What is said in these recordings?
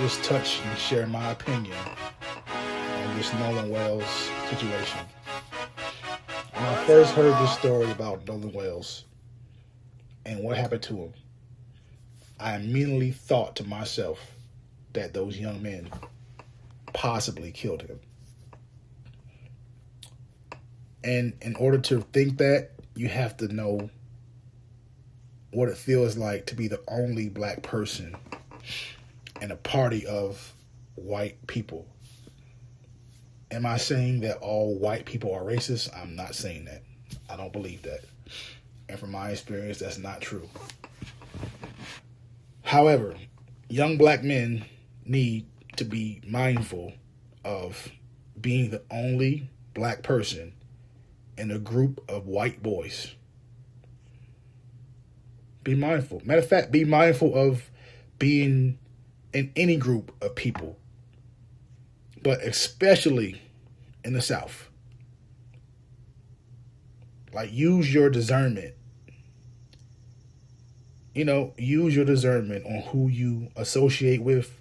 just touch and share my opinion on this Nolan Wells situation. When I first heard this story about Nolan Wells and what happened to him, I immediately thought to myself that those young men possibly killed him. And in order to think that, you have to know what it feels like to be the only black person in a party of white people. Am I saying that all white people are racist? I'm not saying that. I don't believe that. And from my experience, that's not true. However, young black men need to be mindful of being the only black person in a group of white boys. Be mindful. Matter of fact, be mindful of being in any group of people, but especially in the South. Like, use your discernment. Use your discernment on who you associate with,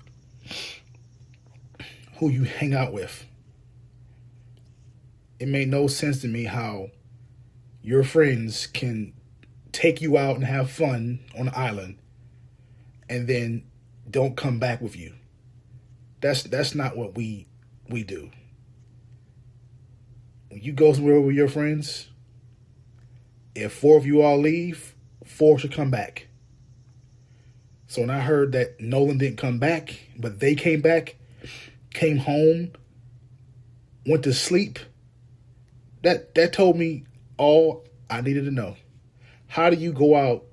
who you hang out with. It made no sense to me how your friends can take you out and have fun on the island and then don't come back with you. That's not what we do. When you go somewhere with your friends, if 4 of you all leave, 4 should come back. So when I heard that Nolan didn't come back, but they came back, came home, went to sleep, that told me all I needed to know. How do you go out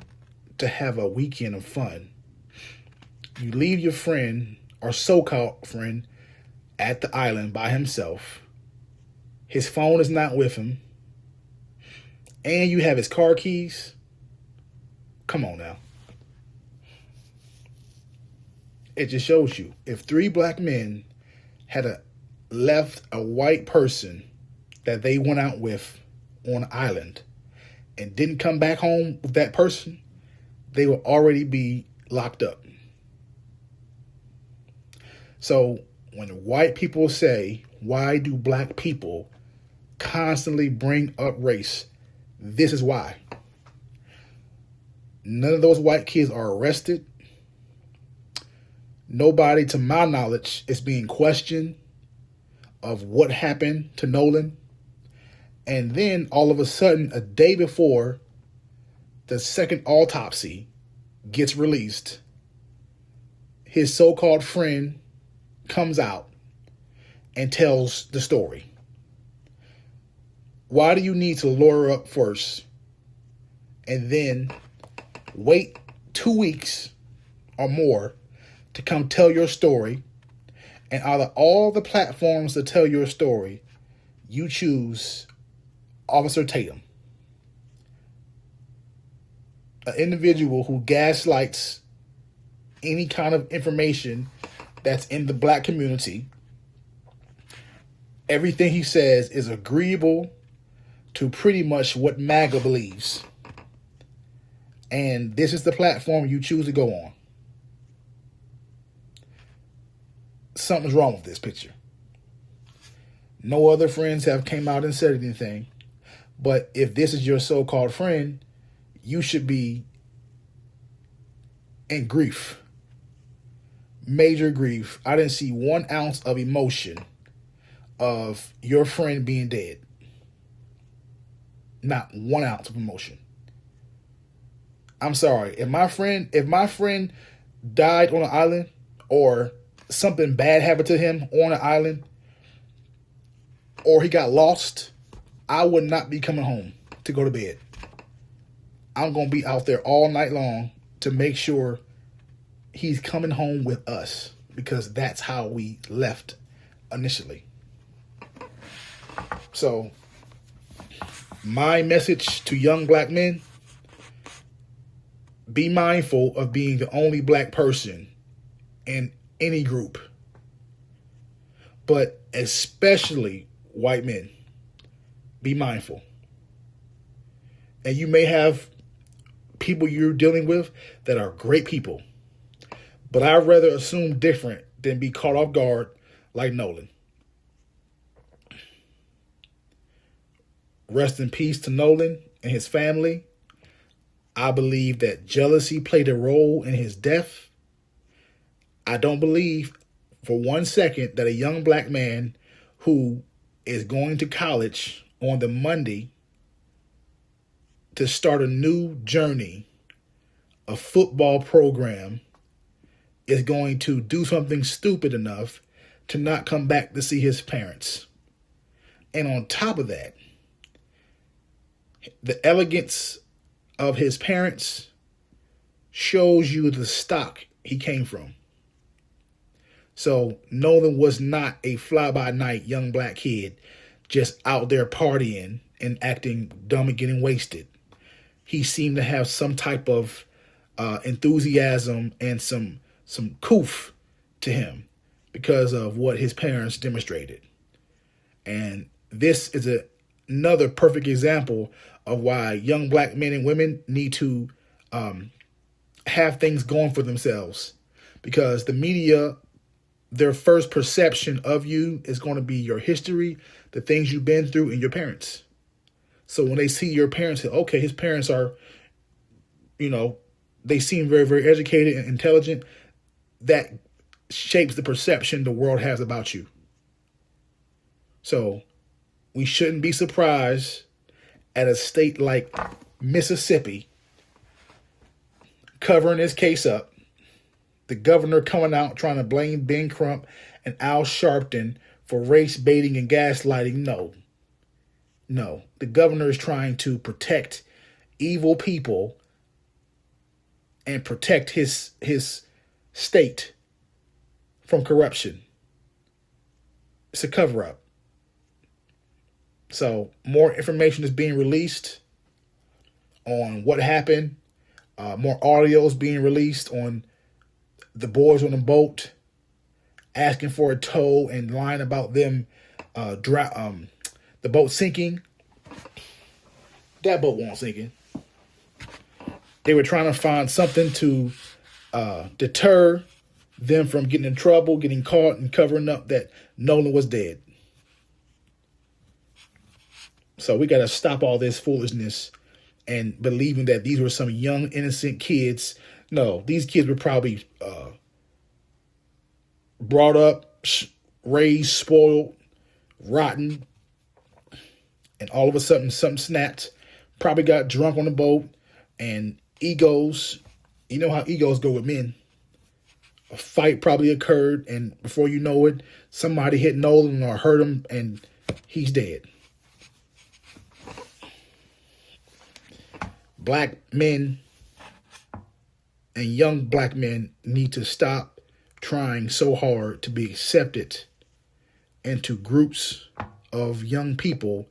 to have a weekend of fun? You leave your friend or so-called friend at the island by himself. His phone is not with him. And you have his car keys. Come on now. It just shows you. If 3 black men had left a white person that they went out with on an island and didn't come back home with that person, they will already be locked up. So when white people say, why do black people constantly bring up race? This is why. None of those white kids are arrested. Nobody, to my knowledge, is being questioned of what happened to Nolan. And then all of a sudden, a day before the second autopsy gets released, his so-called friend comes out and tells the story. Why do you need to lure up first and then wait 2 weeks or more to come tell your story? And out of all the platforms to tell your story, you choose Officer Tatum, an individual who gaslights any kind of information that's in the black community. Everything he says is agreeable to pretty much what MAGA believes. And this is the platform you choose to go on. Something's wrong with this picture. No other friends have came out and said anything. But if this is your so-called friend, you should be in grief. Major grief. I didn't see 1 ounce of emotion of your friend being dead. Not 1 ounce of emotion. I'm sorry. If my friend died on an island or something bad happened to him on an island or he got lost, I would not be coming home to go to bed. I'm going to be out there all night long to make sure he's coming home with us, because that's how we left initially. So, my message to young black men: be mindful of being the only black person in any group, but especially white men. Be mindful. And you may have people you're dealing with that are great people, but I'd rather assume different than be caught off guard like Nolan. Rest in peace to Nolan and his family. I believe that jealousy played a role in his death. I don't believe for 1 second that a young black man who is going to college on the Monday to start a new journey, a football program, is going to do something stupid enough to not come back to see his parents. And on top of that, the elegance of his parents shows you the stock he came from. So Nolan was not a fly-by-night young black kid just out there partying and acting dumb and getting wasted. He seemed to have some type of enthusiasm and some coof to him because of what his parents demonstrated. And this is another perfect example of why young black men and women need to have things going for themselves, because the media, their first perception of you is going to be your history, the things you've been through, and your parents. So when they see your parents, say, okay, his parents are, they seem very, very educated and intelligent, that shapes the perception the world has about you. So we shouldn't be surprised at a state like Mississippi covering this case up, the governor coming out trying to blame Ben Crump and Al Sharpton for race baiting and gaslighting. No, the governor is trying to protect evil people and protect his state from corruption. It's a cover-up. So more information is being released on what happened. More audio is being released on the boys on the boat asking for a tow and lying about them the boat sinking. That boat won't sinking. They were trying to find something to deter them from getting in trouble, getting caught, and covering up that Nolan was dead. So we got to stop all this foolishness and believing that these were some young, innocent kids. No, these kids were probably brought up, raised, spoiled, rotten, and all of a sudden something snapped. Probably got drunk on the boat, and egos, you know how egos go with men. A fight probably occurred, and before you know it, somebody hit Nolan or hurt him, and he's dead. Black men and young black men need to stop trying so hard to be accepted into groups of young people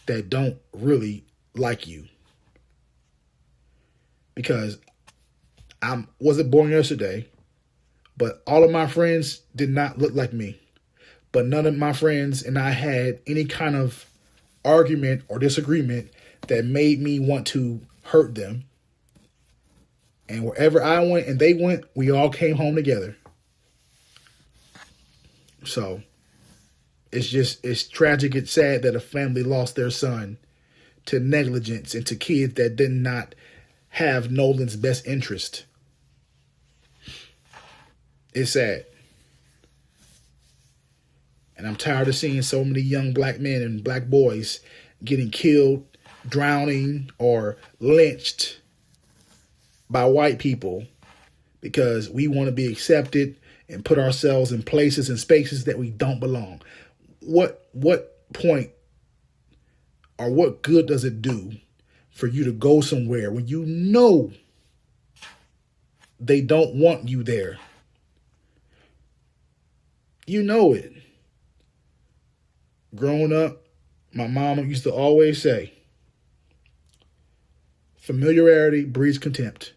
that don't really like you. Because I wasn't born yesterday, but all of my friends did not look like me. But none of my friends and I had any kind of argument or disagreement that made me want to hurt them. And wherever I went and they went, we all came home together. So it's tragic, it's sad that a family lost their son to negligence and to kids that did not have Nolan's best interest. It's sad. And I'm tired of seeing so many young black men and black boys getting killed, drowning, or lynched by white people because we want to be accepted and put ourselves in places and spaces that we don't belong. What point or what good does it do for you to go somewhere when you know they don't want you there? You know it. Growing up, my mama used to always say, familiarity breeds contempt,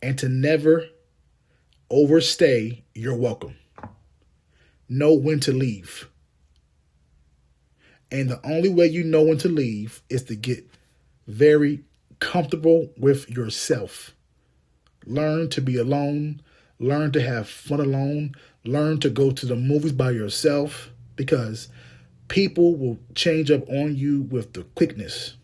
and to never overstay your welcome. Know when to leave. And the only way you know when to leave is to get very comfortable with yourself. Learn to be alone. Learn to have fun alone. Learn to go to the movies by yourself, because people will change up on you with the quickness.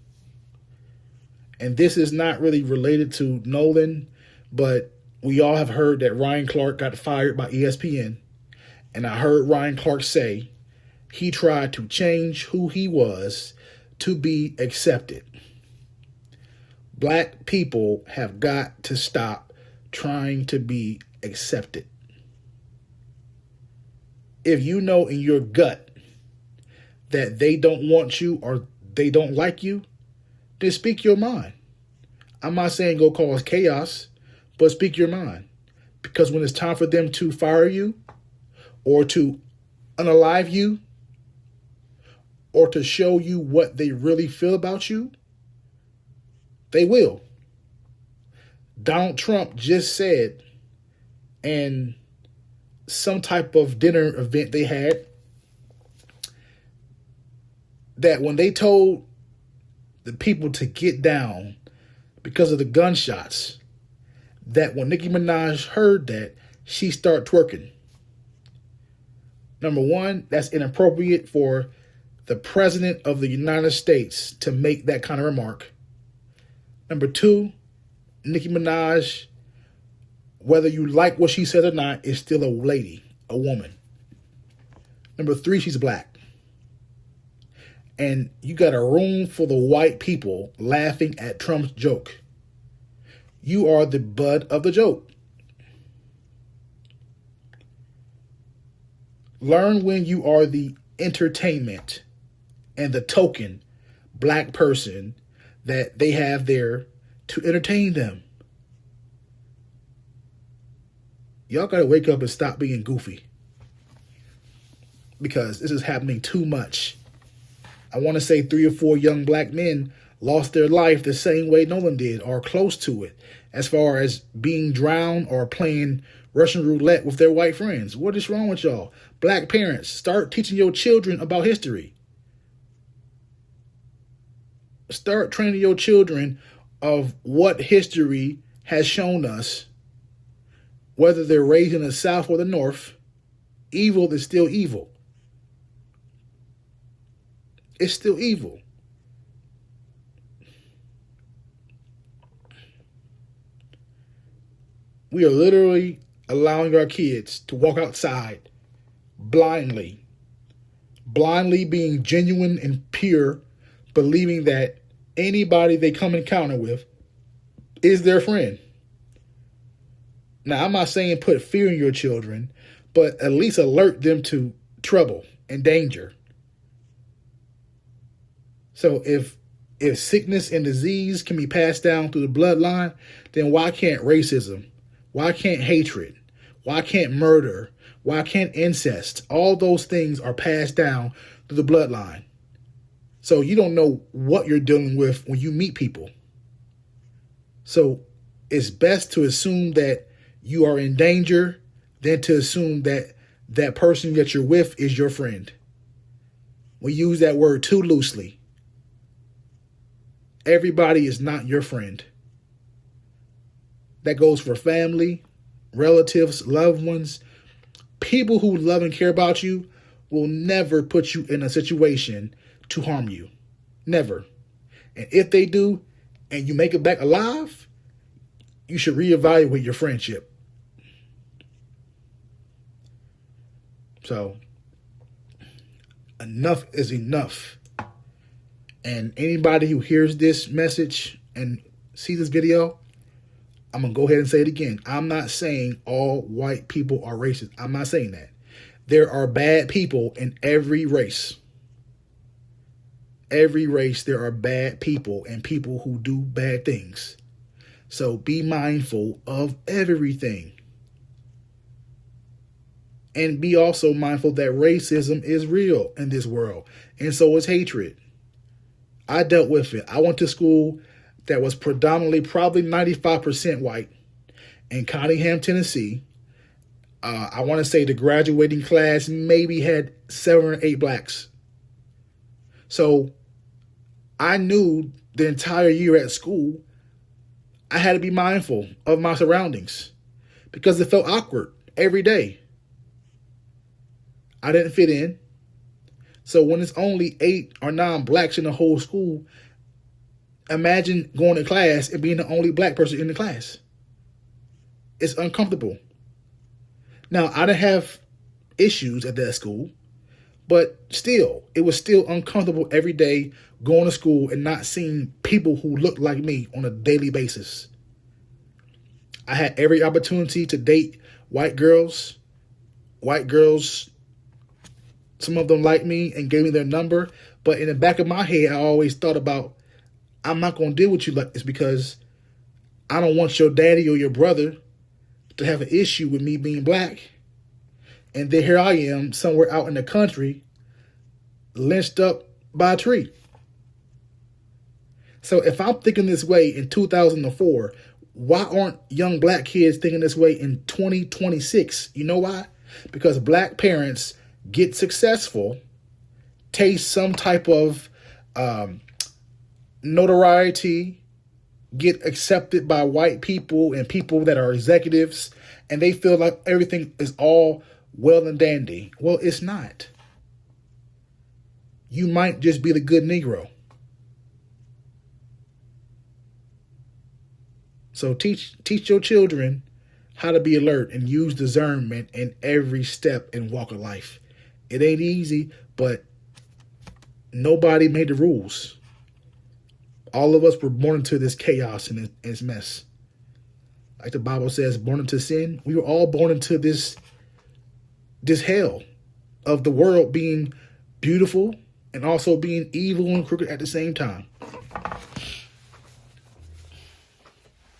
And this is not really related to Nolan, but we all have heard that Ryan Clark got fired by ESPN. And I heard Ryan Clark say he tried to change who he was to be accepted. Black people have got to stop trying to be accepted. If you know in your gut that they don't want you or they don't like you, then speak your mind. I'm not saying go cause chaos, but speak your mind. Because when it's time for them to fire you or to unalive you or to show you what they really feel about you, they will. Donald Trump just said in some type of dinner event they had that when they told the people to get down because of the gunshots, that when Nicki Minaj heard that, she started twerking. Number one, that's inappropriate for the President of the United States to make that kind of remark. Number two, Nicki Minaj, whether you like what she said or not, is still a lady, a woman. Number three, she's black. And you got a room full of white people laughing at Trump's joke. You are the butt of the joke. Learn when you are the entertainment and the token black person that they have there to entertain them. Y'all got to wake up and stop being goofy, because this is happening too much. I want to say 3 or 4 young black men lost their life the same way Nolan did, or close to it, as far as being drowned or playing Russian roulette with their white friends. What is wrong with y'all? Black parents, start teaching your children about history. Start training your children of what history has shown us. Whether they're raised in the South or the North, evil is still evil. It's still evil. We are literally allowing our kids to walk outside blindly being genuine and pure, believing that anybody they come encounter with is their friend. Now, I'm not saying put fear in your children, but at least alert them to trouble and danger. So if sickness and disease can be passed down through the bloodline, then why can't racism? Why can't hatred? Why can't murder? Why can't incest? All those things are passed down through the bloodline. So you don't know what you're dealing with when you meet people. So it's best to assume that you are in danger than to assume that that person that you're with is your friend. We use that word too loosely. Everybody is not your friend. That goes for family, relatives, loved ones. People who love and care about you will never put you in a situation to harm you. Never. And if they do, and you make it back alive, you should reevaluate your friendship. So, enough is enough. And anybody who hears this message and sees this video, I'm going to go ahead and say it again. I'm not saying all white people are racist. I'm not saying that. There are bad people in every race. Every race, there are bad people and people who do bad things. So be mindful of everything. And be also mindful that racism is real in this world. And so is hatred. I dealt with it. I went to school that was predominantly probably 95% white in Cottingham, Tennessee. I want to say the graduating class maybe had 7 or 8 blacks. So I knew the entire year at school, I had to be mindful of my surroundings, because it felt awkward every day. I didn't fit in. So when it's only 8 or 9 blacks in the whole school, imagine going to class and being the only black person in the class. It's uncomfortable. Now, I didn't have issues at that school, but still, it was still uncomfortable every day going to school and not seeing people who looked like me on a daily basis. I had every opportunity to date white girls. White girls, some of them liked me and gave me their number. But in the back of my head, I always thought about, I'm not going to deal with you like this because I don't want your daddy or your brother to have an issue with me being black. And then here I am somewhere out in the country, lynched up by a tree. So if I'm thinking this way in 2004, why aren't young black kids thinking this way in 2026? You know why? Because black parents get successful, taste some type of notoriety, get accepted by white people and people that are executives, and they feel like everything is all well and dandy. Well, it's not. You might just be the good Negro. So teach your children how to be alert and use discernment in every step and walk of life. It ain't easy, but nobody made the rules. All of us were born into this chaos and this mess. Like the Bible says, born into sin. We were all born into this hell of the world being beautiful and also being evil and crooked at the same time.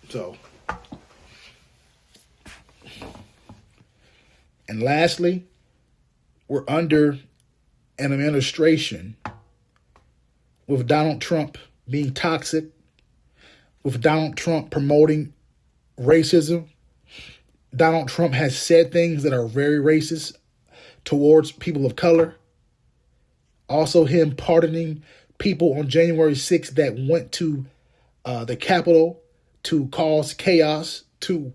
So, and lastly, we're under an administration with Donald Trump being toxic, with Donald Trump promoting racism. Donald Trump has said things that are very racist towards people of color. Also him pardoning people on January 6th that went to the Capitol to cause chaos, to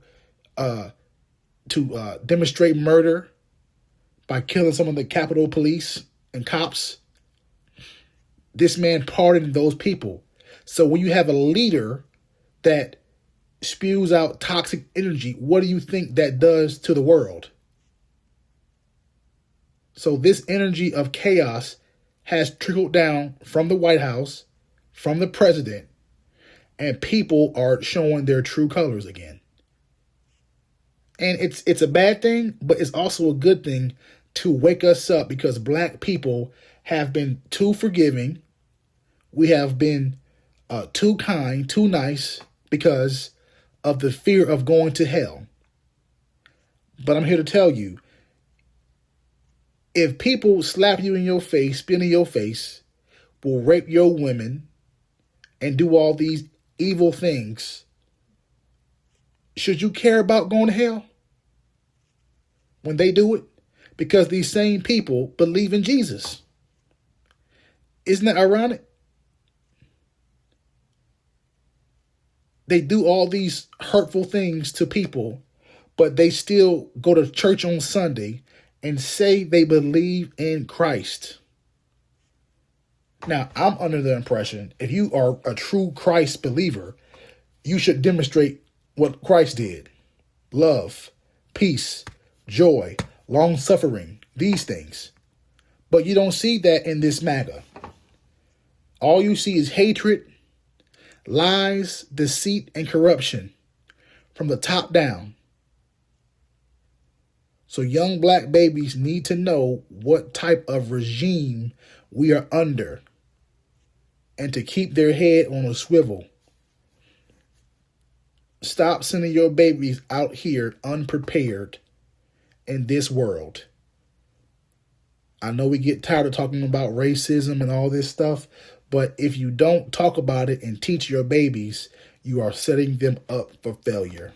demonstrate murder by killing some of the Capitol police and cops. This man pardoned those people. So when you have a leader that spews out toxic energy, what do you think that does to the world? So this energy of chaos has trickled down from the White House, from the president, and people are showing their true colors again. And it's a bad thing, but it's also a good thing to wake us up because black people have been too forgiving. We have been too kind, too nice because of the fear of going to hell. But I'm here to tell you, if people slap you in your face, spit in your face, will rape your women, and do all these evil things, should you care about going to hell when they do it? Because these same people believe in Jesus. Isn't that ironic? They do all these hurtful things to people, but they still go to church on Sunday and say they believe in Christ. Now, I'm under the impression if you are a true Christ believer, you should demonstrate what Christ did. Love, peace, joy, long-suffering, these things. But you don't see that in this MAGA. All you see is hatred, lies, deceit, and corruption from the top down. So young black babies need to know what type of regime we are under and to keep their head on a swivel. Stop sending your babies out here unprepared in this world. I know we get tired of talking about racism and all this stuff, but if you don't talk about it and teach your babies, you are setting them up for failure.